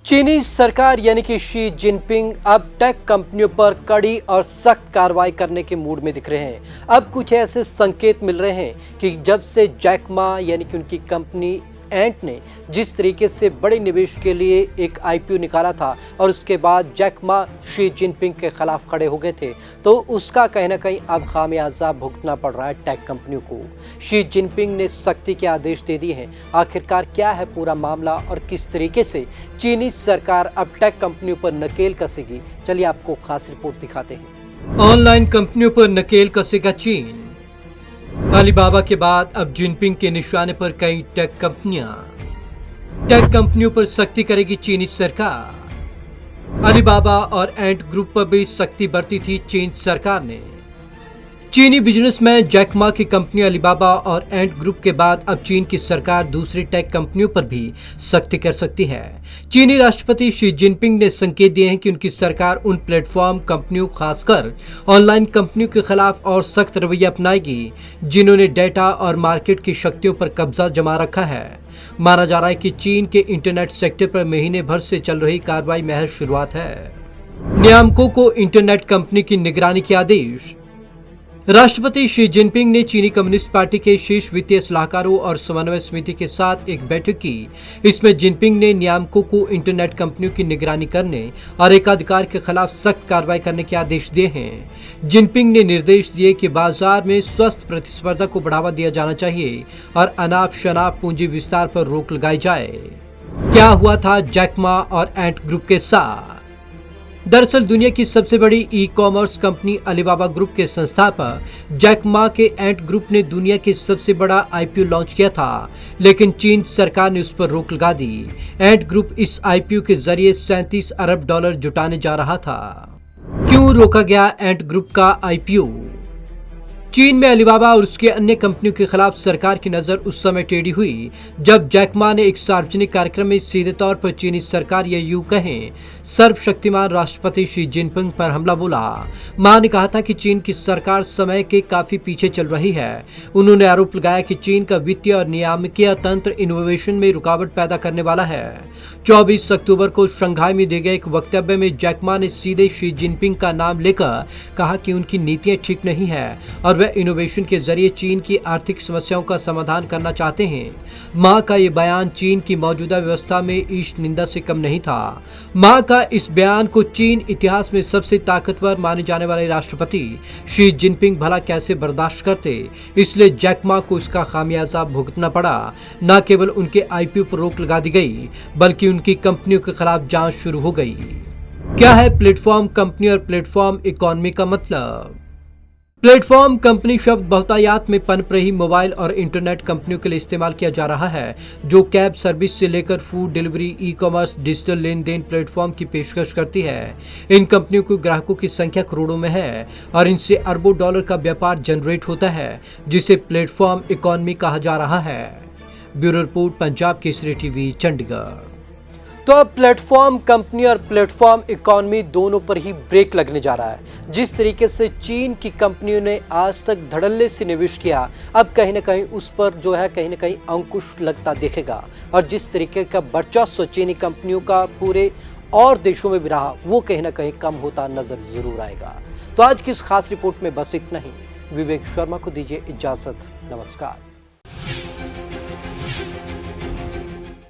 चीनी सरकार यानी कि शी जिनपिंग अब टेक कंपनियों पर कड़ी और सख्त कार्रवाई करने के मूड में दिख रहे हैं। अब कुछ ऐसे संकेत मिल रहे हैं कि जब से जैक मा यानी कि उनकी कंपनी एंट ने जिस तरीके से बड़े निवेश के लिए एक आईपीओ निकाला था और उसके बाद जैक मा शी जिनपिंग के खिलाफ खड़े हो गए थे, तो उसका कहीं ना कहीं अब खामियाजा भुगतना पड़ रहा है टेक कंपनियों को। शी जिनपिंग ने सख्ती के आदेश दे दिए हैं। आखिरकार क्या है पूरा मामला और किस तरीके से चीनी सरकार अब टेक कंपनियों पर नकेल कसेगी, चलिए आपको खास रिपोर्ट दिखाते हैं। ऑनलाइन कंपनियों पर नकेल कसेगा चीन। अलीबाबा के बाद अब जिनपिंग के निशाने पर कई टेक कंपनियों पर सख्ती करेगी चीनी सरकार। अलीबाबा और एंट ग्रुप पर भी सख्ती बरती थी चीन सरकार ने। चीनी बिजनेसमैन जैक मा की कंपनी अलीबाबा और एंट ग्रुप के बाद अब चीन की सरकार दूसरी टेक कंपनियों पर भी सख्ती कर सकती है। चीनी राष्ट्रपति शी जिनपिंग ने संकेत दिए हैं कि उनकी सरकार उन प्लेटफॉर्म कंपनियों खासकर ऑनलाइन कंपनियों के खिलाफ और सख्त रवैया अपनाएगी जिन्होंने डेटा और मार्केट की शक्तियों पर कब्जा जमा रखा है। माना जा रहा है कि चीन के इंटरनेट सेक्टर पर महीने भर से चल रही कार्रवाई महज शुरुआत है। नियामकों को इंटरनेट कंपनी की निगरानी के आदेश। राष्ट्रपति शी जिनपिंग ने चीनी कम्युनिस्ट पार्टी के शीर्ष वित्तीय सलाहकारों और समन्वय समिति के साथ एक बैठक की। इसमें जिनपिंग ने नियामकों को इंटरनेट कंपनियों की निगरानी करने और एकाधिकार के खिलाफ सख्त कार्रवाई करने के आदेश दिए हैं। जिनपिंग ने निर्देश दिए कि बाजार में स्वस्थ प्रतिस्पर्धा को बढ़ावा दिया जाना चाहिए और अनाप शनाप पूंजी विस्तार पर रोक लगाई जाए। क्या हुआ था जैक मा और एंट ग्रुप के साथ? दरअसल दुनिया की सबसे बड़ी e commerce company Alibaba group के संस्थापक जैक मा के एंट ग्रुप ने दुनिया के सबसे बड़ा आईपीओ लॉन्च किया था, लेकिन चीन सरकार ने उस पर रोक लगा दी। एंट ग्रुप इस आईपीओ के जरिए $37 अरब जुटाने जा रहा था। क्यों रोका गया एंट ग्रुप का आईपीओ? चीन में अलीबाबा और उसके अन्य कंपनियों के खिलाफ सरकार की नजर उस समय टेढ़ी हुई जब जैक मा ने एक सार्वजनिक कार्यक्रम में सीधे तौर पर चीनी सरकार या यूं कहें सर्वशक्तिमान राष्ट्रपति शी जिनपिंग पर हमला बोला। मा ने कहा था कि चीन की सरकार समय के काफी पीछे चल रही है। उन्होंने आरोप लगाया कि चीन का वित्तीय और नियामकीय तंत्र इनोवेशन में रुकावट पैदा करने वाला है। 24 अक्टूबर को शंघाई में दिए गए एक वक्तव्य में जैक मा ने सीधे शी जिनपिंग का नाम लेकर कहा कि उनकी नीतियां ठीक नहीं है और वे इनोवेशन के जरिए चीन की आर्थिक समस्याओं का समाधान करना चाहते हैं। मां का ये बयान चीन की मौजूदा व्यवस्था में ईश निंदा से कम नहीं था। मां का इस बयान को चीन इतिहास में सबसे ताकतवर माने जाने वाले राष्ट्रपति शी जिनपिंग भला कैसे बर्दाश्त करते, इसलिए जैक मा को इसका खामियाजा भुगतना पड़ा। न केवल उनके आईपीओ पर रोक लगा दी गई बल्कि उनकी कंपनियों के खिलाफ जांच शुरू हो गई। क्या है प्लेटफॉर्म कंपनी और प्लेटफॉर्म इकोनॉमी का मतलब? प्लेटफॉर्म कंपनी शब्द बहुतायत में पनप रही मोबाइल और इंटरनेट कंपनियों के लिए इस्तेमाल किया जा रहा है, जो कैब सर्विस से लेकर food delivery, e commerce, digital लेन देन प्लेटफॉर्म की पेशकश करती है। इन कंपनियों के ग्राहकों की संख्या करोड़ों में है और इनसे अरबों डॉलर का व्यापार जनरेट होता है, जिसे प्लेटफॉर्म इकोनॉमी कहा जा रहा है। Bureau report, Punjab Kesari TV, Chandigarh. तो अब प्लेटफॉर्म कंपनी और प्लेटफॉर्म इकोनॉमी दोनों पर ही ब्रेक लगने जा रहा है। जिस तरीके से चीन की कंपनियों ने आज तक धड़ल्ले से निवेश किया, अब कहीं ना कहीं उस पर जो है कहीं ना कहीं अंकुश लगता दिखेगा और जिस तरीके का वर्चस्व चीनी कंपनियों का पूरे और देशों में भी रहा, वो कहीं ना कहीं कम होता नजर जरूर आएगा। तो आज की इस खास रिपोर्ट में बस इतना ही। विवेक शर्मा को दीजिए इजाजत। नमस्कार।